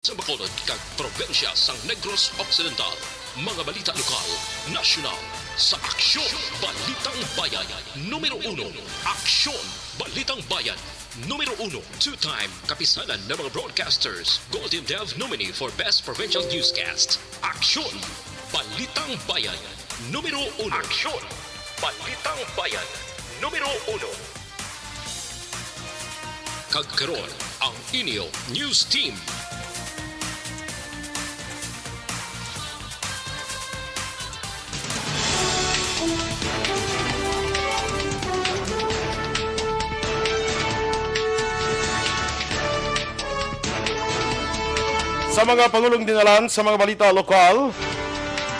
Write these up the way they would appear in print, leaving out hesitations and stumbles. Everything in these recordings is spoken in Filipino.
Sa Bacolod, kag probensya sang Negros Occidental. Mga balita lokal, nasyonal, sa Aksyon Balitang Bayan. Numero 1, Aksyon Balitang Bayan. Numero 1, two-time kapisanan ng mga broadcasters. Golden Dove nominee for Best Provincial Newscast. Aksyon Balitang Bayan. Numero 1. Aksyon Balitang Bayan. Numero 1. Kagkaroon ang inyo news team. Sa mga pangulong dinalan sa mga balita lokal,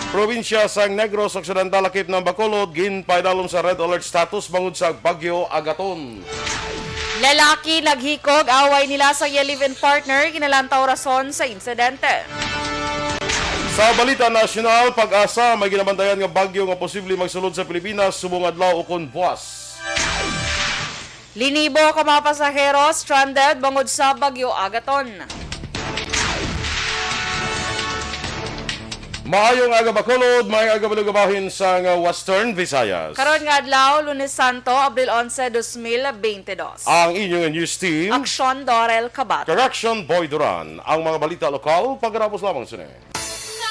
probinsya sang Negros Occidental lakip ng Bacolod ginpaydalom sa red alert status bangod sa Bagyo Agaton. Lalaki naghikog away nila sa live-in partner kinalantaw rason sa insidente. Sa balita nasyonal, pag-asa may ginabantayan nga bagyo nga posible magsulod sa Pilipinas subong adlaw ukon buwas. Linibo ka mga pasahero stranded bangod sa Bagyo Agaton. Maayong aga Bacolod, may aga balugabahin sa Western Visayas. Karon nga adlaw, Lunes Santo, Abril 11, 2022. Ang inyong news team, Aksyon Dorel Cabato. Correction Boy Duran. Ang mga balita lokal, pagkarapos lamang sini.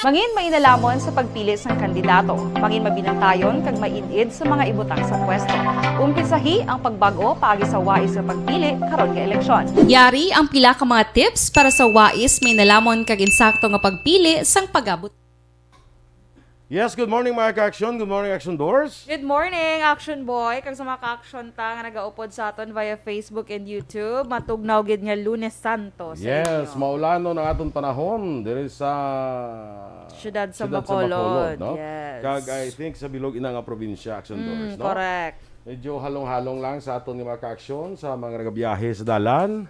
Mangin mainalamon sa pagpili sang kandidato. Mangin mabinantayon kag mainid sa mga ibutang sa pwesto. Umpisahi ang pagbago paagi sa wais sa pagpili karon nga eleksyon. Yari ang pila ka mga tips para sa wais may nalamon kag insakto nga pagpili sang pagabot. Yes, good morning mga ka-action. Good morning, Action Doors. Good morning, Action Boy. Kag sa mga ka-action ta nga nagaupod sa aton via Facebook and YouTube, matugnaw gid nga Lunes Santo sa Yes, inyo. maulano ng aton panahon diri sa Siyudad sa Bacolod, no? yes. Kag I think sa bilog ina nga probinsya, Action Doors, no? Correct. Medyo halong-halong lang sa aton mga ka-action sa mga nagabiyahe sa dalan.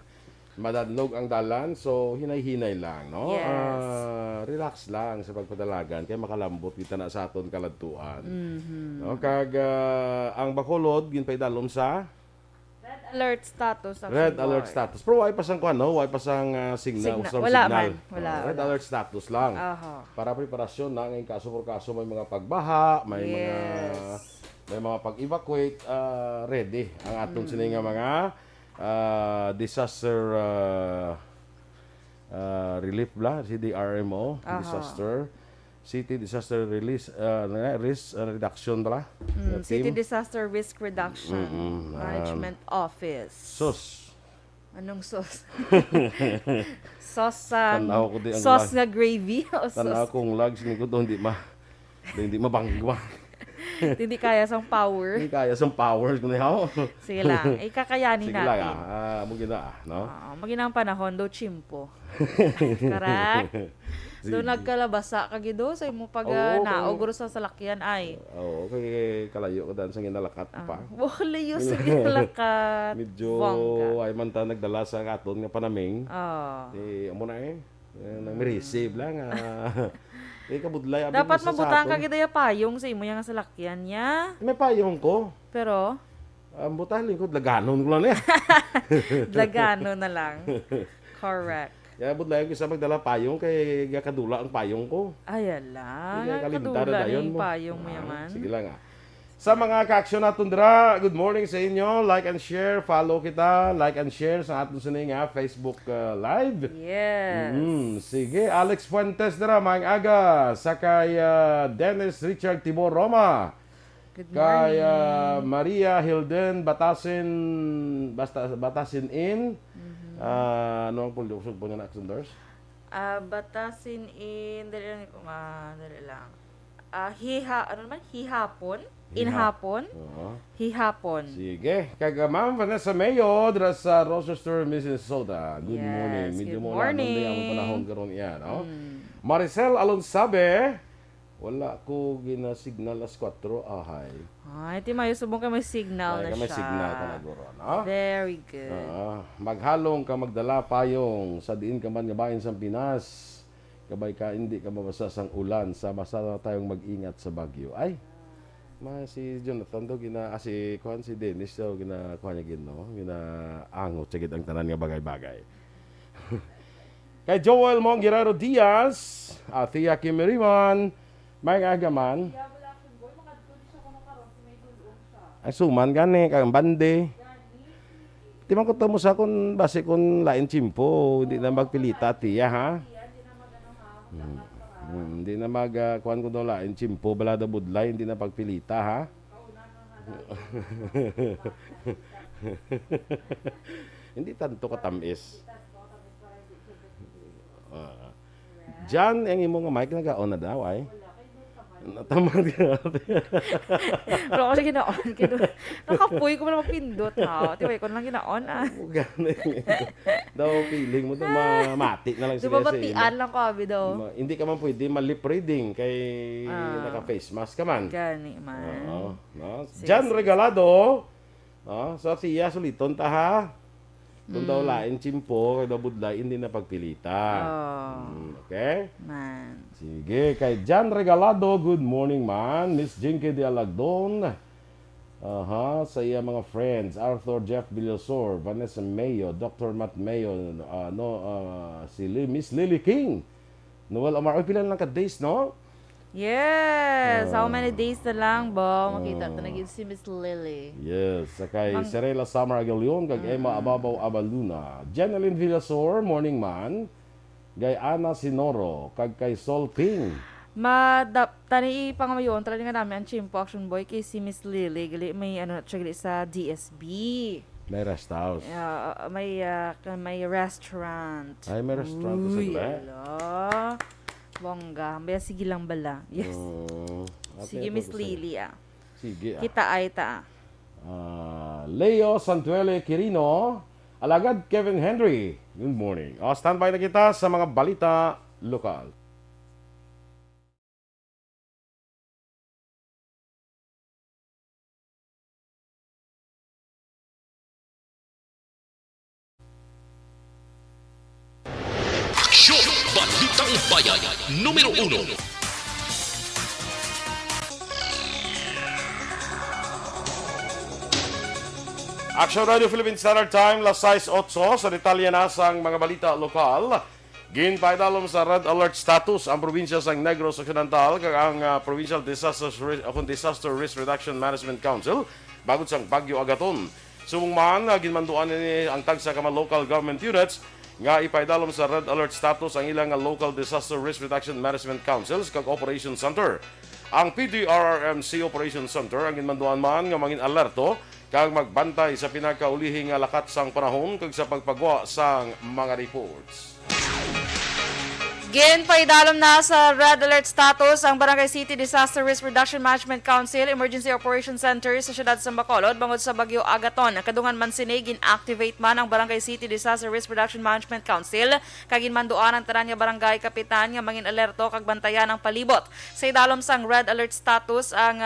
Madadlog ang dalan, so hinay-hinay lang, no? Yes. Relax lang sa pagpadalagan kay makalambot kita na sa aton kaladtuan. Mm-hmm. No? Kag ang Bacolod ginpaydalom sa Red alert status. Action red Boy. alert status. Pero why pa sang kuan, no? Why pa sang signal, strong Wala signal. man. Wala, Red wala. alert status lang. Aha. Para preparasyon na ngayon kaso por kaso may mga pagbaha, may Yes. mga pag-evacuate, ready ang aton sini nga mga disaster relief bla, CDRMO, Aha. City Disaster Risk Reduction bla. City Disaster Risk Reduction Management Office. SOS. Anong sauce? Sauce Tanaw ko di ang sauce lag. nga gravy o Tanaw sauce? kong lag sini ko to hindi mabangwa. Hindi kaya sang power. Hindi kaya sa powers ko na ako. Sige lang. Kakayanin Sige lang natin. mo gina no? Maginang panahon, do chimpo. Correct? Do nagkalabasa kagido sa imo pag Oo, naogro sa salakyan ay. Oo, okay, kalayo ko dan sa ginalakat pa. Wala sa gilalakat. Medyo Bongga. ay man ta nagdala sa aton nga panaming. Oh. Amo na nang receive lang kabudlay abi Dapat sa mabutang aton. kagida ya payong sa imo yang salakyan niya. May payong ko. Pero Ang butahin ko daganon ko lang niya. lagano na lang. Correct. Kaya budlay ko sa magdala payong kay gakadula ang payong ko. Ay, ala. Kaya kalimtado Kadula na dayon yung mo. payong mo yaman. Sige lang Sa mga ka-action natin dira, good morning sa inyo. Like and share, follow kita, like and share sa aton sa nga Facebook Live. Yes. Sige, Alex Fuentes dira, maayong aga. Sa kay Dennis Richard Tibor Roma. Good Kay morning. Maria Hilden Batasin in. Ano ang pulusog po niya na Action Doors? Batasin in, dali lang. Ano naman? Hihapon? Inhapon? Oo. Hihapon. Sige. Kay Ma'am Vanessa Mayo dira sa Rochester, Minnesota. Good Yes, morning. good Medyo mo morning. lang ang panahon karon iya, no? Maricel Alonsabe, wala ko ginasignal as 4 ahay. Ay, ti mayo subong ka may signal na Kaya may siya. signal ka na guro, no? Very good. Maghalong ka magdala payong sa diin ka man nga bahin sa Pinas. Kabay ka hindi ka mabasa sang ulan sama sa tayong mag-ingat sa bagyo. Ay, si Jonathan do si kuan si Dennis do gina kuan niya gid no, gina angot sa gid ang tanan nga bagay-bagay. Kay Joel Mong Guerrero Diaz, Tia Kimiriman, may agaman. Ay suman gani kang bande. Di man ko tamo sa kun base kun lain chimpo, hindi na magpilita tiya ha. Hindi na kuan ko daw lain chimpo balada budlay, hindi na pagpilita ha. Hindi tanto katamis. Jan, ang imong mic nag-on na daw ay. Natamad ka. Pero ako siya gina-on. Nakapuy ko na mapindot ha. Tiway ko lang gina-on ah. Daw feeling mo daw mati na lang Di ba batian lang ko abi daw? Hindi ka man pwede ma-lip reading kay naka-face mask ka man. Gani man. Oo. No? Jan Regalado. So siya suliton ta ha. Kung daw lain chimpo, kay daw budlay, hindi na pagpilita. Okay? Man. Sige, kay Jan Regalado, good morning man. Miss Jinky de Alagdon. Sa iya mga friends, Arthur Jeff Villasor, Vanessa Mayo, Dr. Matt Mayo, si Miss Lily King. Noel Omar, pila lang ka-days, no? Yes! How many days na lang ba? Makita ito naging si Miss Lily. Yes, sakay Serela Summer Agalion, kag Emma Ababaw Abaluna. Janeline Villasor, morning man. Gay Ana Sinoro, kag kay Sol King. Tani pangamayon, tala nga namin ang Chimpo Action Boy kay si Miss Lily. Gali, may ano siya gali sa DSB. May rest house. May restaurant. Ay, may restaurant sa sila. Hello. Bongga. Baya sige lang bala. Yes. Sige, Miss Lily ah. Sige ah. Kita ay ta. Leo Santuele Quirino, alagad Kevin Henry. Good morning. Standby na kita sa mga balita lokal. Aksyon! Balitang Bayan, numero 1. Action Radio Philippine Standard Time, las 6:08 sa detalye na sang mga balita lokal. Ginpaidalom sa red alert status ang probinsya sang Negros Occidental kag ang Provincial Disaster Risk Reduction Management Council bagod sang Bagyo Agaton. Subong man ginmanduan ni ang tagsa ka mga local government units nga ipaidalom sa red alert status ang ilang local disaster risk reduction management councils kag operation center. Ang PDRRMC Operation Center ang ginmanduan man nga mangin alerto kag magbantay sa pinakaulihing lakat sang panahon kag sa pagpagwa sang mga reports. Ginpaidalom na sa red alert status ang Barangay City Disaster Risk Reduction Management Council Emergency Operation Center sa siyudad sa Bacolod bangod sa Bagyo Agaton. Kadungan man sini gin-activate man ang Barangay City Disaster Risk Reduction Management Council kag ginmanduan ang tanan nga barangay kapitan nga mangin alerto kag bantayan ang palibot. Sa idalom sang red alert status ang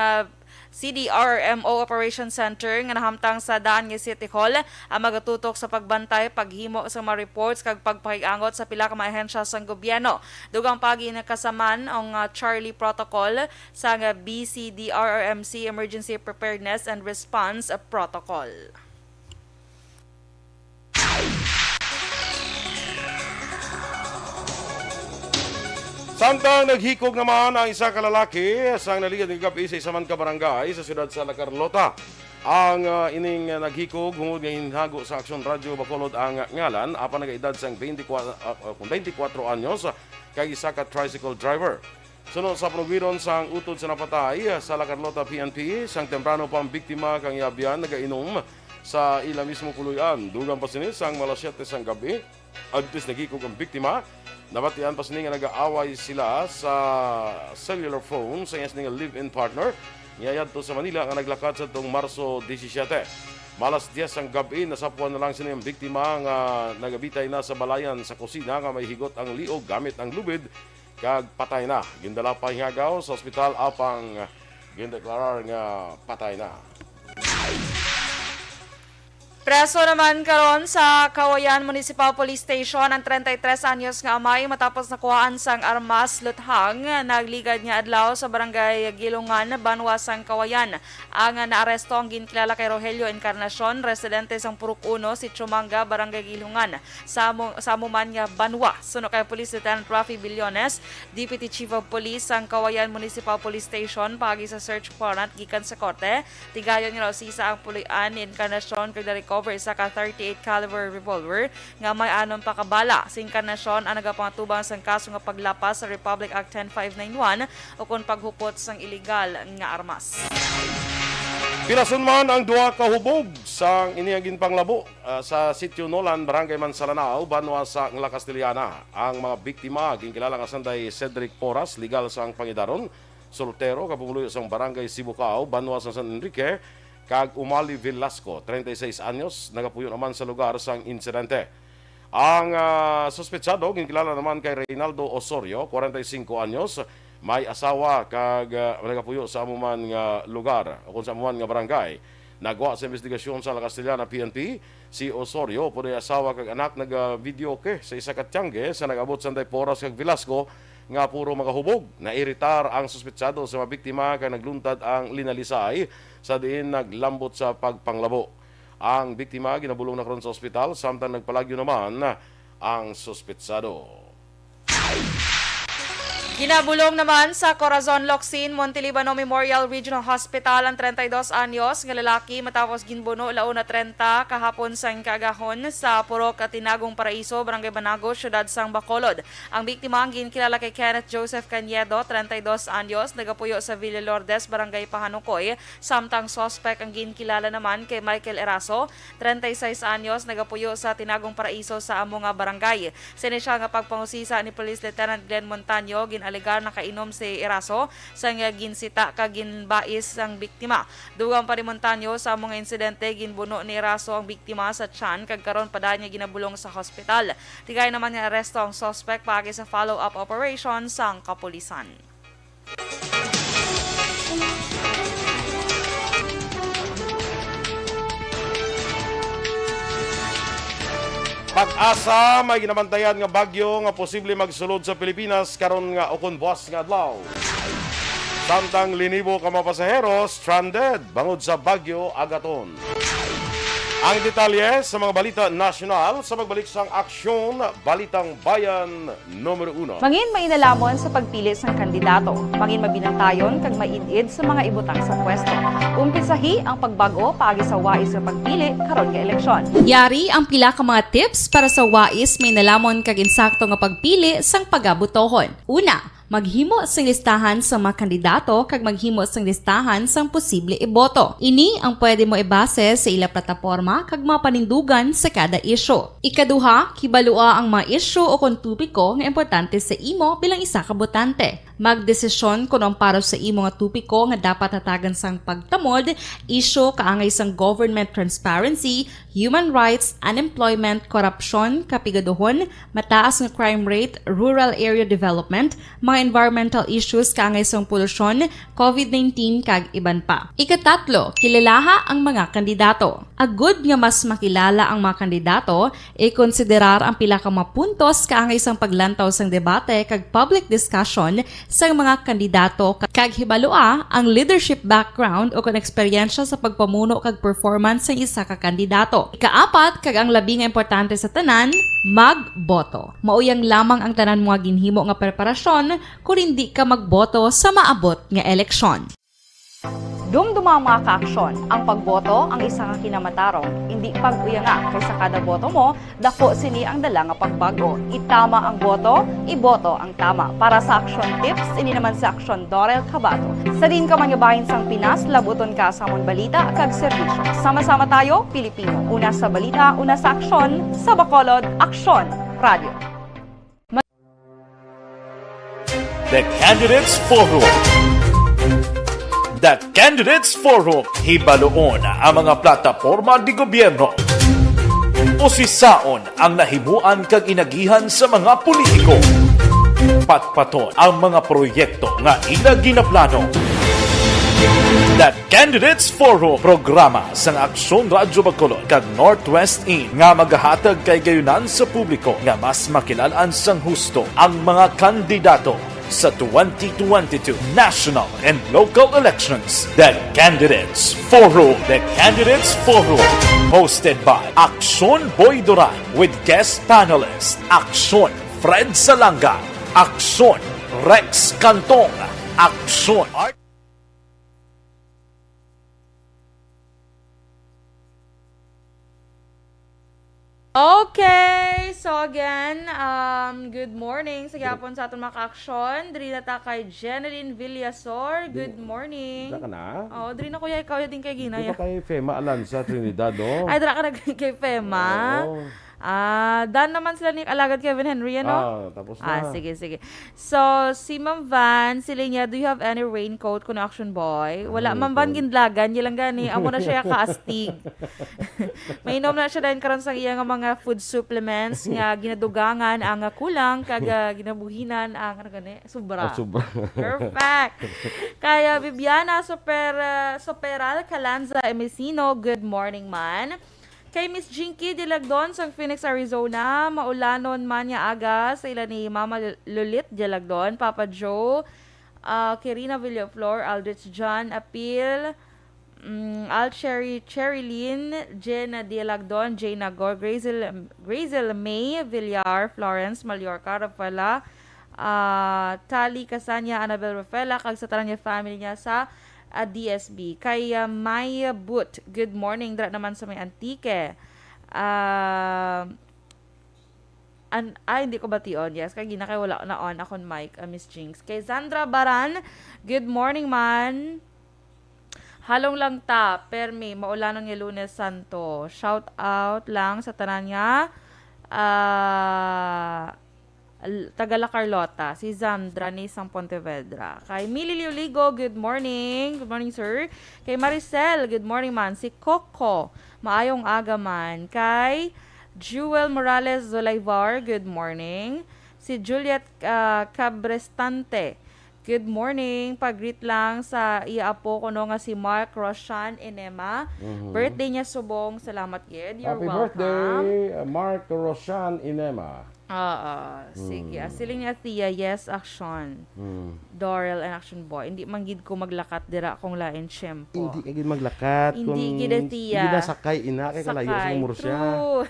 CDRMO Operation Center nga nahamtang sa daan nga City Hall ang magatutok sa pagbantay, paghimo sa mga reports kag pagpakigangot sa pila ka mga ahensya sang gobyerno. Dugang pagi nakasaman ang Charlie Protocol sa BCDRRMC Emergency Preparedness and Response Protocol. Samtang naghikog naman ang isa ka lalaki sang naligid ng gabi sa isaman ka barangay sa siyudad sa La Carlota. Ang ining naghikog hungod nga hinhago sa Aksyon Radio Bacolod ang ngalan apan nagaedad sang 24 anyos kay isa ka tricycle driver. Sunod sa prugiron sang utod sa napatay sa La Carlota PNP, sang temprano pang biktima kang yabyan nagainom sa ila mismo kuluyan. Dugang pa sinis sang malas 7 sang gabi. Agtis naghikog ang biktima. Nabatian pa sini nga nag-aaway sila sa cellular phone sa iyas nga live-in partner. Ngayad to sa Manila nga naglakad sa itong Marso 17. Malas 10 ang gabi, nasapuan na lang sini ang biktima nga nagabitay na sa balayan sa kusina nga may higot ang liog gamit ang lubid kag patay na. Gindala pa hingagaw sa ospital apang gindeklarar nga patay na. Preso naman karon sa Kawayan Municipal Police Station ang 33 anyos nga amay matapos nakuhaan sang armas luthang nagligad nga adlaw sa barangay Gilungan, Banwa sang Kawayan. Ang naaresto ang ginkilala kay Rogelio Encarnacion, residente sang Purok 1, si Chumanga, barangay Gilungan, sa Amuman nga Banwa. Suno kay Police Lieutenant Rafi Billones, Deputy Chief of Police sang Kawayan Municipal Police Station pagi sa search warrant gikan sa korte. Tigayon nga raw sisa ang pulian ni Encarnacion kay recover sa ka 38 caliber revolver nga may anon pa kabala. Si Encarnacion ang nagapangatubang sang kaso nga paglapas sa Republic Act 10591 o kung paghupot sang iligal nga armas. Pirason man ang duha ka hubog sang iniagin panglabo sa Sitio Nolan, Barangay Mansalanao, Banwa sa Ngla Castellana. Ang mga biktima ginkilala nga sanday Cedric Porras, legal sang Pangidaron, soltero kapumuluyo sang Barangay Sibukao, Banwa sa San Enrique, kag Umali Velasco, 36 anyos, nagapuyo naman sa lugar sang insidente. Ang suspetsado ginkilala naman kay Reynaldo Osorio, 45 anyos, may asawa kag nagapuyo sa amuman nga lugar o kung sa amuman nga barangay. Nagwa sa investigasyon sa La Castellana PNP, si Osorio punoy asawa kag anak nag-video ke sa isa ka tiyangge sa nag-abot sanday Porras kag Velasco nga puro makahubog. Nairitar ang suspetsado sa mga biktima kay nagluntad ang linalisay sa diin naglambot sa pagpanglabo. Ang biktima ginabulong na karon sa ospital samtang nagpalagyo naman ang suspetsado. Ginabulong naman sa Corazon Locsin, Montelibano Memorial Regional Hospital ang 32 anyos nga lalaki matapos ginbuno launa 30 kahapon sang kagahon sa Purok at Tinagong Paraiso, Barangay Banago, Syudad sang Bacolod. Ang biktima ang ginkilala kay Kenneth Joseph Cañedo, 32 anyos, nagapuyo sa Villa Lourdes, Barangay Pahanukoy. Samtang sospek ang ginkilala naman kay Michael Eraso, 36 anyos, nagapuyo sa Tinagong Paraiso sa amo nga barangay. Sinisya nga pagpangusisa ni Police Lieutenant Glenn Montaño, ginaligar na kainom si Eraso sa nga ginsita kag ginbais ang biktima. Dugang pa ni Montaño sa mga insidente ginbuno ni Eraso ang biktima sa tiyan kag karon pa niya ginabulong sa hospital. Tigay naman nga aresto ang suspect pagi sa follow-up operation sang kapulisan. Pag-asa may ginabantayan nga bagyo nga posible magsulod sa Pilipinas karon nga ukon buwas nga adlaw. Samtang linibo ka mga pasahero stranded bangod sa bagyo Agaton. Ang detalye sa mga balita nasyonal sa pagbalik sang Aksyon Balitang Bayan numero 1. Mangin mainalamon sa pagpili ng kandidato. Mangin mabinantayon kag mainid sa mga ibutang sa pwesto. Umpisahi ang pagbago paagi sa wais sa pagpili karon nga eleksyon. Yari ang pila ka mga tips para sa wais may nalamon kag insakto nga pagpili sang pagabutohon. Una, maghimo sang listahan sa mga kandidato kag maghimo sang listahan sang posible iboto. Ini ang pwede mo ibase sa ila plataporma kag mga panindugan sa kada isyu. Ikaduha, kibalua ang mga isyu o kung tupiko nga importante sa imo bilang isa ka botante. Magdesisyon kung ang para sa imo nga tupiko nga dapat hatagan sang pagtamod, isyu kaangay sang government transparency, human rights, unemployment, korupsyon, kapigaduhon, mataas nga crime rate, rural area development, mga environmental issues kaangay sang polusyon, COVID-19 kag iban pa. Ikatatlo, kilalaha ang mga kandidato. Agud nga mas makilala ang mga kandidato, i-konsiderar ang pila ka mga puntos kaangay sang paglantaw sang debate kag public discussion sa mga kandidato kag hibalua ang leadership background o kung eksperyensya sa pagpamuno kag performance sa isa ka kandidato. Ikaapat, kag ang labi nga importante sa tanan, magboto. Mauyang lamang ang tanan mga ginhimo nga preparasyon kung hindi ka magboto sa maabot nga eleksyon. Dumduma ang mga kaaksyon. Ang pagboto ang isa ka kinamatarong. Hindi pag-uyanga kaysa kada boto mo, dako sini ang dala nga pagbago. Itama ang boto, iboto ang tama. Para sa action tips, ini naman sa Aksyon Dorel Cabato. Sa din ka manyabahin sang Pinas, labuton ka sa amon balita kag serbisyo. Sama-sama tayo, Pilipino. Una sa balita, una sa aksyon, sa Bacolod, Aksyon Radio. The Candidates Forum. The Candidates Forum, hibaloon ang mga plataporma di gobyerno. Usisaon ang nahimuan kag inagihan sa mga politiko. Patpaton ang mga proyekto nga ila ginaplano. The Candidates Forum, programa sa Aksyon Radyo Bacolod kag Northwest In nga magahatag kay gayunan sa publiko nga mas makilalan sang husto ang mga kandidato sa 2022 national and local elections. The Candidates Forum. The Candidates Forum. Hosted by Aksyon Boy Duran with guest panelist Aksyon Fred Salanga, Aksyon Rex Cantong, Aksyon Art. Okay, so again, good morning sa gyapon sa aton mga ka-aksyon. Diri na ta kay Jeneline Villasor. Good morning. Dira ka na? Oh, diri na kuya ikaw din kay Di Ginaya. ba kay Fema Alanza Trinidad, oh? Ay, dira ka na kay Fema. Oo. Dan naman sila ni Alagad Kevin Henry, ano? Tapos na. Sige, sige. So, si Ma'am Van, sila niya, do you have any raincoat kung action boy? Wala, Ma'am Van, gindlagan, lang gani. Amo na siya kaastig. Mainom na siya dahil karon sa iya nga mga food supplements nga ginadugangan ang kulang kag ginabuhinan ang ano gani, sobra. Sobra. Perfect. Kaya Viviana Soperal Calanza Emesino, good morning man. Kay Miss Jinky Dilagdon sa Phoenix, Arizona, maulanon man niya aga sa ila ni Mama Lulit Dilagdon, Papa Joe, Kirina Villaflor, Aldrich John Apil, Al Cherilyn, Jenna Dilagdon, Jane Nagor, Grazel May Villar, Florence Mallorca, Rafaela, Tali Casanya, Annabel Rafaela, kag sa tanan niya family niya sa DSB. Kay Maya Boot, good morning. Dra naman sa may Antique. Hindi ko bation. Yes, kay gina kay wala na on akong mic, Miss Jinx. Kay Sandra Baran, good morning man. Halong lang ta, permi, maulanon nga Lunes Santo. Shout out lang sa tanan niya. Tagala Carlota, si Zandra ni Sang Pontevedra. Kay Mili Liuligo, good morning. Good morning, sir. Kay Maricel, good morning man. Si Coco, maayong aga man. Kay Jewel Morales Zolaivar, good morning. Si Juliet Cabrestante, good morning. Pag-greet lang sa iya-apo ko no nga si Mark Roshan Inema. Birthday niya subong. Salamat, Gid. You're Happy welcome. birthday, Mark Roshan Inema. Sige. Siling niya tiya, yes, action. Dorel and action boy. Hindi manggid ko maglakat dira kung lain shampoo. Hindi ka gid maglakat. Hindi kung gid tiya. Hindi na sakay ina kay kalayo sa murusya. True.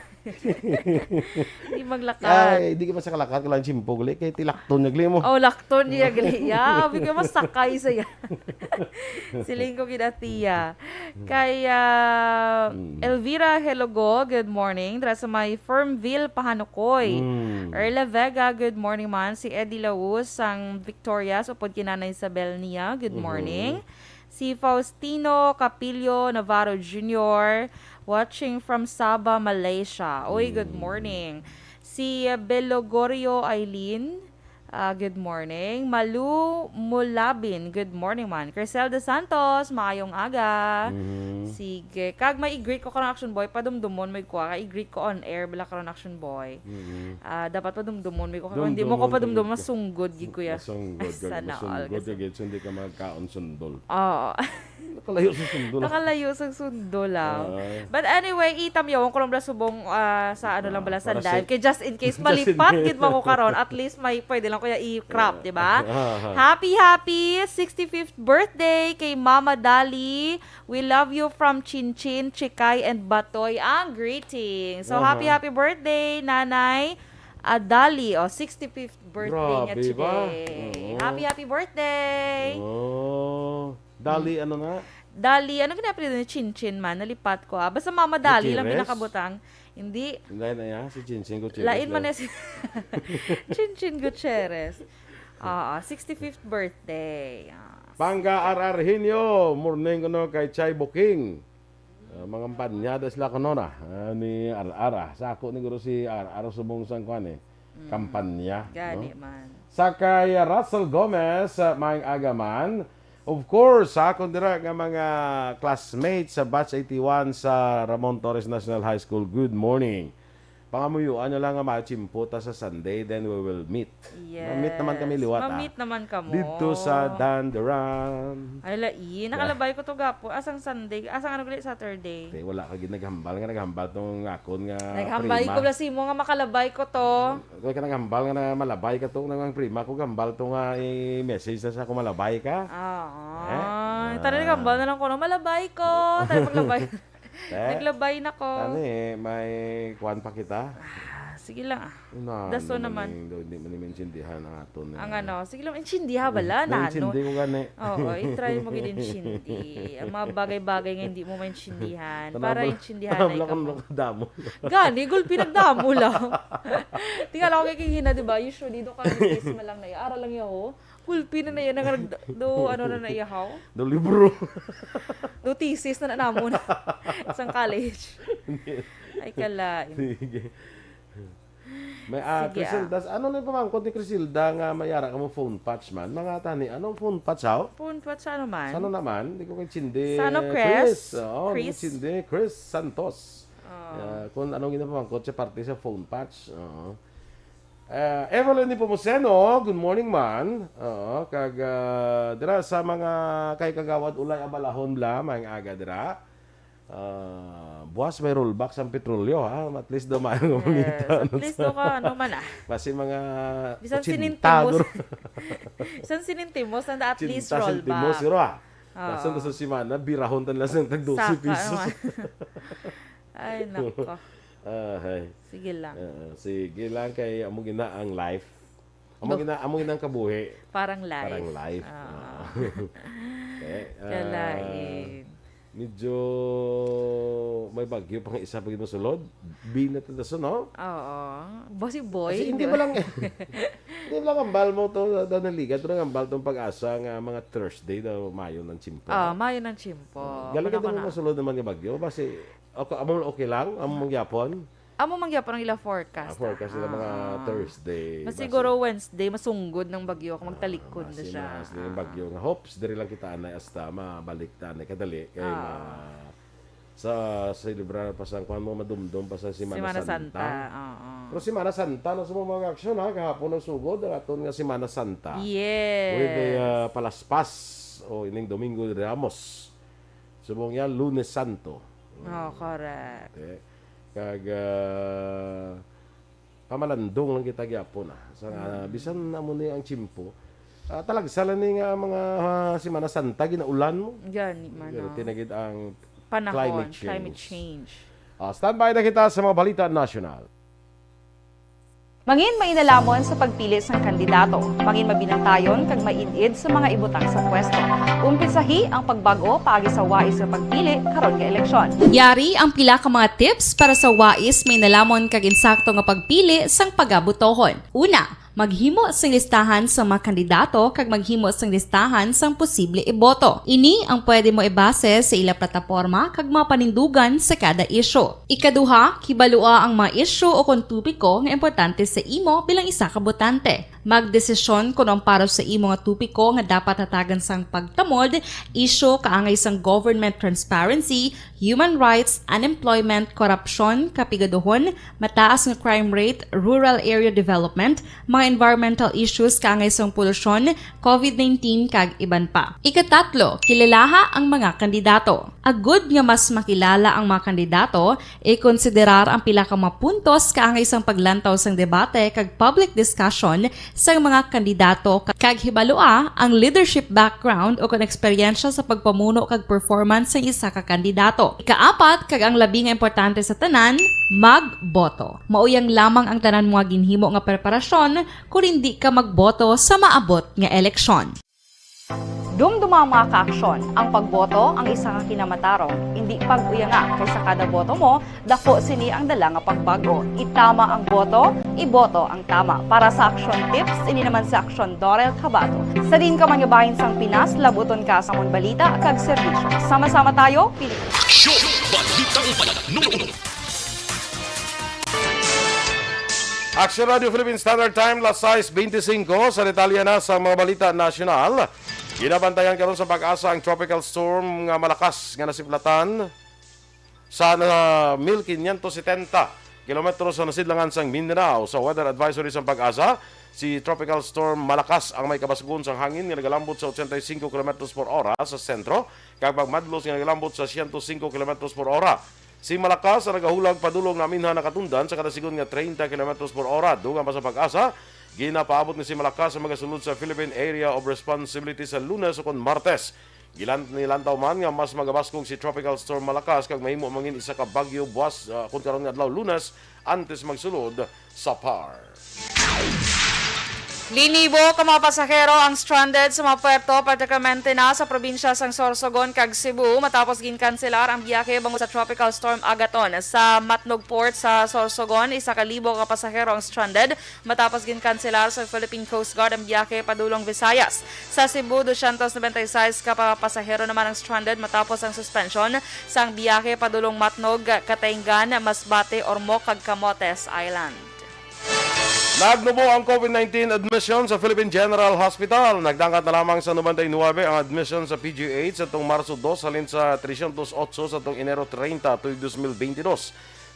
Hindi maglakat. Ay, hindi ka pa sa kalakat kung lang chimpo gali kay tilakton nagli mo. Oh, lakton niya gali. Ya, abi ko masakay sa ya. Siling ko gid tiya. Kay Elvira Helogo, good morning. Dra sa may Firmville Pahanukoy. Erla Vega, good morning man. Si Eddie Laus sang Victoria, upod kinana Isabel niya, good morning. Si Faustino Capillo Navarro Jr., watching from Sabah, Malaysia. Uy, good morning. Si Belogorio Aileen, good morning. Malu Mulabin, good morning man. Crisel de Santos, maayong aga. Sige. Kag may i-greet ko karon action boy, padumdumon may kuha. I-greet ko on air, bala karon action boy. Dapat padumdumon may ko. Hindi mo ko padumdumon, masunggod, gid kuya. Masunggod. Sana all. Masunggod, gid hindi ka magkaon sundol. Oo. Nakalayo sa sundol. Nakalayo sa sundo lang. But anyway, itam yawon ko lang bala subong sa ano lang bala sa para live. safe. Kay just in case malipat gid mo ko karon, at least may pwede lang kuya i-crop, di ba? Happy 65th birthday kay Mama Dali. We love you from Chinchin, Chikay and Batoy. Ang greeting. So happy birthday, Nanay Dali. 65th birthday niya Grabe ba? today. Oo. Happy birthday. Oh, Dali ano na? Dali, ano ginapili doon? Chinchin man, nalipat ko. Basta Mama Dali lang Gutierrez? pinakabutang. Hindi. Hindi na yan, si Chinchin Gutierrez. Lain man na si Chinchin Gutierrez. 65th birthday. Pangga Ararhinyo, morning ko no kay Chay Booking. Mga panyada sila ko no na. Ni Arara. Sa ako ni Guru si Arara subong sang kwan eh. Kampanya. Gani No? man. Sa kay Russell Gomez, maing agaman. Of course, sa akong dira nga mga classmates sa Batch 81 sa Ramon Torres National High School, good morning. Pangamuyuan nyo lang nga machimpo ta sa Sunday, then we will meet. Yes. Ma-meet naman kami liwat Ma-meet naman ka mo. Dito sa Dandaran. Ay, lai. Nakalabay ko to gapo. Asang Sunday? Asang ano gali Saturday? Wala ka naghambal nga naghambal tong akon nga Naghambay ko blasi mo nga makalabay ko to. Kaya ka naghambal nga na malabay ka tong nang prima ko gambal tong nga i-message na sa kung malabay ka. Tara gambal na lang ko no malabay ko. Tara maglabay. Naglabay na ko. May kuwan pa kita. Sige lang Daso naman. Hindi mo naman intindihan ang aton. Ang sige lang, insindiha bala na ano. Hindi ko gani. Oo, i-try mo gid insindi. Ang mga bagay-bagay nga hindi mo maintindihan. Para insindihan na ikaw. Lang damo. Gani, gul pinagdamo lang. Tingala ko kay hina, di ba? Usually, do ka case mo lang na iya. Ara lang yaho. Gulpi na yan. Do ano na naiyahaw? Do libro. Do thesis na namo na. Isang college. Ay, kalain. Sige. May Sige, Crisilda, ano na pamangkot ni Crisilda nga mayara ka mo phone patch man? Mga tani, anong phone patch how? Phone pa sa ano man? Sano naman? Hindi ko kay Chindi. Sa ano, Chris? Oo, Chris? Chindi. Chris Santos. Kung anong ginapamangkot siya parte sa phone patch. Evelyn ni Pomoseno, good morning man. Kag dira sa mga kay kagawad ulay abalahon bla, mga aga dira. Buwas may rollback sa petrolyo ha. At least daw maayong Yes, at least do ka ano man Kasi mga Bisan 80 sinintimos. guro. Bisan sinintimos na at least 80 roll sentimos, back. zero ah. Kaso sa simana, birahon tanla sa tag 12 Saka pesos. naman. Ay, nako. Ay. Sige lang. Sige lang kay amo gina ang life. Amo gina ang kabuhi. Parang live. Parang life. Kalain. Medyo may bagyo pang isa pag masulod. Binat na so, no? Oo. Bossy boy. Kasi hindi mo lang hindi mo lang ambal mo to daw ng liga. Ito lang ambal tong pag-asa nga mga Thursday daw mayo ng chimpo. Mayo ng chimpo. Galing ka daw masulod naman yung bagyo. Kasi okay lang? Amo mong yapon? Amo mangyapon ang ila forecast. Forecast nila mga Thursday. Mas siguro Wednesday, masunggod ng bagyo kung magtalikod na siya. Mas yung bagyo nga. Hopes, diri lang kita anay hasta mabalik ta anay kadali. Kay sa celebrar pa sa kung mo madumdum pa sa Semana Santa. Pero Semana Santa, nasa mga aksyon ha, kahapon ng sugod, aton nga Semana Santa. Yes. With the palaspas o ining Domingo de Ramos. Subong yan, Lunes Santo. Correct. Okay. Kag pamalandong lang kita gyapon sa bisan namo ni ang chimpo talagsalan ni nga mga Semana Santa ginaulan mo Gani man. tinagid ang Panahon, climate change. Standby na kita sa mga balita national. Mangin mainalamon sa pagpili sang kandidato, mangin mabinantayon kag mainid sa mga ibutang sa pwesto. Umpisahi ang pagbago paagi sa wais sa pagpili karon nga eleksyon. Yari ang pila ka mga tips para sa wais may nalamon kag insakto nga pagpili sang pagabutohon. Una, maghimo sang listahan sa mga kandidato kag maghimo sang listahan sang posible iboto. Ini ang pwede mo ibase sa ila plataporma kag mga panindugan sa kada isyu. Ikaduha, kibalua ang mga isyu o kung tupiko nga importante sa imo bilang isa ka botante. Magdesisyon kung ang para sa imo nga tupiko nga dapat hatagan sang pagtamod, isyu kaangay sang government transparency, human rights, unemployment, korupsyon, kapigaduhon, mataas nga crime rate, rural area development, mga environmental issues kaangay sang polusyon, COVID-19 kag iban pa. Ikatatlo, kilalaha ang mga kandidato. Agud nga mas makilala ang mga kandidato, i-konsiderar ang pila ka mga puntos kaangay sang paglantaw sang debate kag public discussion sang mga kandidato kag hibalua ang leadership background o kon eksperyensya sa pagpamuno kag performance sa isa ka kandidato. Ikaapat kag ang labi nga importante sa tanan, magboto. Mauyang lamang ang tanan mga ginhimo nga preparasyon kung hindi ka magboto sa maabot nga eleksyon. Dumduma ang mga kaaksyon, ang pagboto ang isa ka kinamatarong, hindi pag-uyanga kay sa kada boto mo, dako sini ang dala nga pagbago. Itama ang boto, iboto ang tama. Para sa action tips, ini naman sa Aksyon Dorel Cabato. Sa din ka manyabahin sang Pinas, labuton ka sa mga balita kag serbisyo. Sama-sama tayo, Pilipinas. Aksyon! Balitang Bayan, numero 1. Action Radio Philippine Standard Time, las 6:25 sa detalye na sa mga balita nasyonal. Ginabantayan karon sa pag-asa ang tropical storm nga malakas nga nasiplatan sa 1570 kilometro sa nasidlangan sang Mindanao. Sa weather advisory sa pag-asa, si Tropical Storm Malakas ang may kabasgon sang hangin nga nagalambot sa 85 km per ora sa sentro, kag magmadlos nga nagalambot sa 105 km per ora. Si Malakas ang nagahulag padulong na minha nakatundan sa kada sigon nga 30 km per ora. Dugang pa sa pag-asa, ginapaabot ni si Malakas sa mga sulod sa Philippine Area of Responsibility sa Lunes o kon Martes. Nilantaw man nga mas magabaskog si Tropical Storm Malakas kag mahimo mangin isa ka bagyo buwas kun karon nga adlaw Lunes antes magsulod sa PAR. Linibo ka mga pasahero ang stranded sa mga puerto, particularmente na sa probinsya sang Sorsogon kag Cebu matapos ginkanselar ang biyahe bango sa Tropical Storm Agaton. Sa Matnog Port sa Sorsogon, 1,000 ka pasahero ang stranded matapos ginkanselar sa Philippine Coast Guard ang biyahe padulong Visayas. Sa Cebu, 296 ka pasahero naman ang stranded matapos ang suspension sang biyahe padulong Matnog, Katayngan, Masbate, Ormoc kag Camotes Island. Nagnubo ang COVID-19 admission sa Philippine General Hospital. Nagdangkat na lamang sa 99 ang admission sa PGH sa itong Marso 2 halin sa 308 sa itong Enero 30 tuig 2022.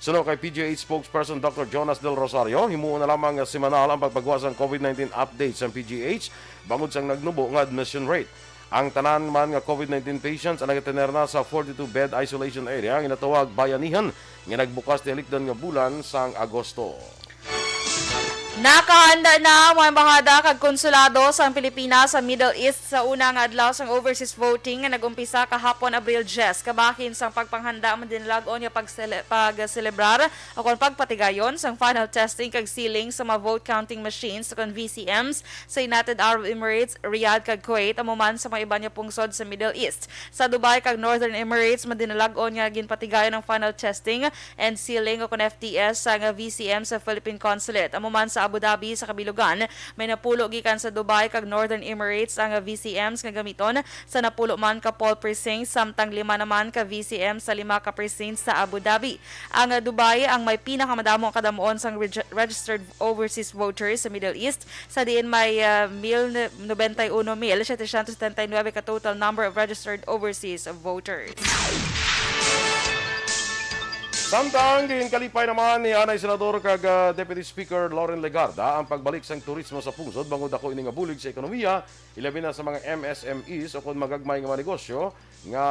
Suno kay PGH spokesperson Dr. Jonas Del Rosario, himuon na lamang semanal ang pagpagawa sa COVID-19 updates sa PGH bangod sang nagnubo nga admission rate. Ang tanan man nga COVID-19 patients ang nagtener na sa 42-bed isolation area ang inatawag bayanihan nga nagbukas ni Alikdan nga bulan sang Agosto. Nakahanda na ang mga embahada kag konsulado sa Pilipinas sa Middle East sa unang adlaw sang overseas voting nga nagumpisa kahapon Abril 10. Kabahin sang pagpanghanda man dinlagon nga pagselebrar o kon pagpatigayon sang final testing kag sealing sa mga vote counting machines kon VCMs sa United Arab Emirates, Riyadh kag Kuwait amo man sa mga iba nga pungsod sa Middle East. Sa Dubai kag Northern Emirates man dinalagon nga ginpatigayon ang final testing and sealing o kon FTS sa VCM sa Philippine Consulate. Amo man sa Abu Dhabi sa kabilugan, may napulo gikan sa Dubai kag Northern Emirates ang VCMs nga gamiton sa napulo man ka poll precinct samtang 5 naman ka VCM sa 5 ka precinct sa Abu Dhabi. Ang Dubai ang may pinakamadamong kadamuon sang registered overseas voters sa Middle East sa diin may 91,779 ka total number of registered overseas voters. Samtang kalipay naman ni Anay Senador kag Deputy Speaker Loren Legarda ang pagbalik sang turismo sa pungsod bangod ako ini nga bulig sa ekonomiya ilabi na sa mga MSMEs o kon magagmay nga mga negosyo nga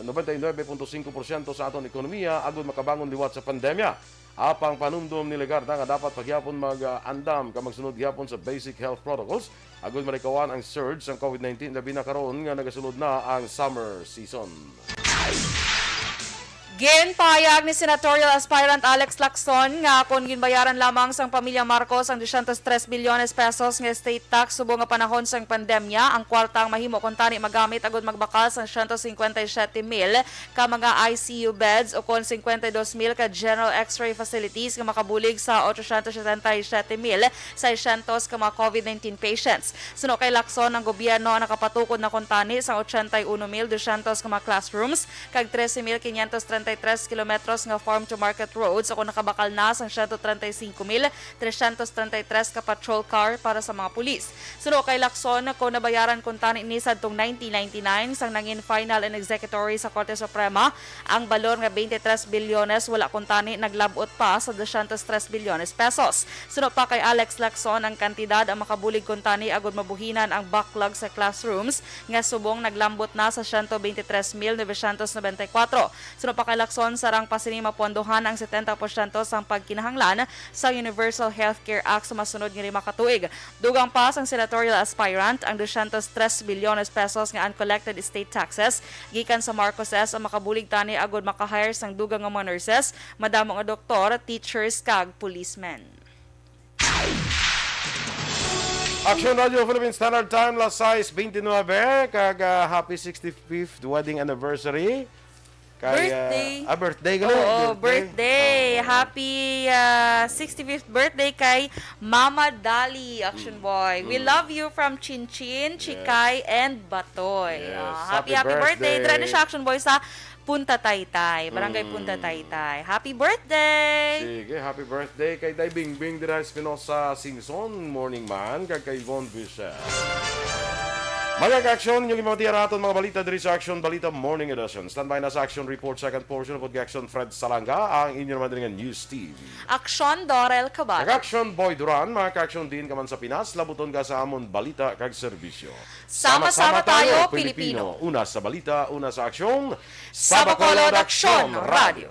99.5% sa aton ekonomiya agud makabangon liwat sa pandemya. Apang panumdum ni Legarda nga dapat pagyapon mag-andam ka magsunod gyapon sa basic health protocols agud marikawan ang surge sa COVID-19 labi na karon nga nagasulod na ang summer season. Ginpahayag ni senatorial aspirant Alex Lacson nga kung ginbayaran lamang sang pamilya Marcos ang 203 bilyones pesos nga state tax subo nga panahon sang pandemya, ang kwartang mahimo kon tani magamit agud magbakal sang 157,000 ka mga ICU beds o kon 52,000 ka general X-ray facilities nga makabulig sa 877,000 sa 600 ka mga COVID-19 patients. Suno kay Lacson ang gobyerno ang nakapatukod na kontani sa 81,200 ka mga classrooms kag 13,533 kilometros nga farm-to-market roads ako nakabakal na sa 135,333 ka patrol car para sa mga pulis. Suno kay Lacson kung nabayaran kuntani ni sadtong 1999 sang nangin final and executory sa Korte Suprema, ang balor nga 23 bilyones wala kuntani naglabot pa sa 203 bilyones pesos. Suno pa kay Alex Lacson ang kantidad ang makabulig kuntani agud mabuhinan ang backlog sa classrooms nga subong naglambot na sa 123,994. Suno pa kay Lacson sarang pasinima pondohan ang 70% sang pagkinahanglan sa Universal Healthcare Act sa masunod nga 5 ka tuig. Dugang pa sang senatorial aspirant ang 203 bilyones pesos nga uncollected state taxes gikan sa Marcoses ang makabulig tani agud makahire sang dugang nga mga nurses, madamo nga doktor, teachers kag policemen. Action Radio Philippine Standard Time last size 29 kag happy 65th wedding anniversary. Birthday. Birthday ka Oo, birthday. Happy 65th birthday kay Mama Dali, Action Boy. We love you from Chinchin, Chikay, and Batoy. Yes. Happy Happy birthday. birthday. Dira na siya, Action Boy, sa Punta Taytay. Barangay Punta Taytay. Happy birthday! Sige, happy birthday kay Day Bingbing Dira Espinosa Singson, Morning Man, kag kay Von Bishop. Mga ka-aksyon, yung imamatiaraton mga balita diri sa Action Balita Morning Edition. Standby na sa Action Report, second portion of Action Fred Salanga, ang inyo naman din news team. Aksyon Dorel Cabal. Mga-action Boy Duran, mga ka-action din ka man sa Pinas, labuton ka sa amon balita kag serbisyo. Sama-sama tayo, Pilipino. Una sa balita, una sa aksyon. Sa Bacolod Aksyon Radio.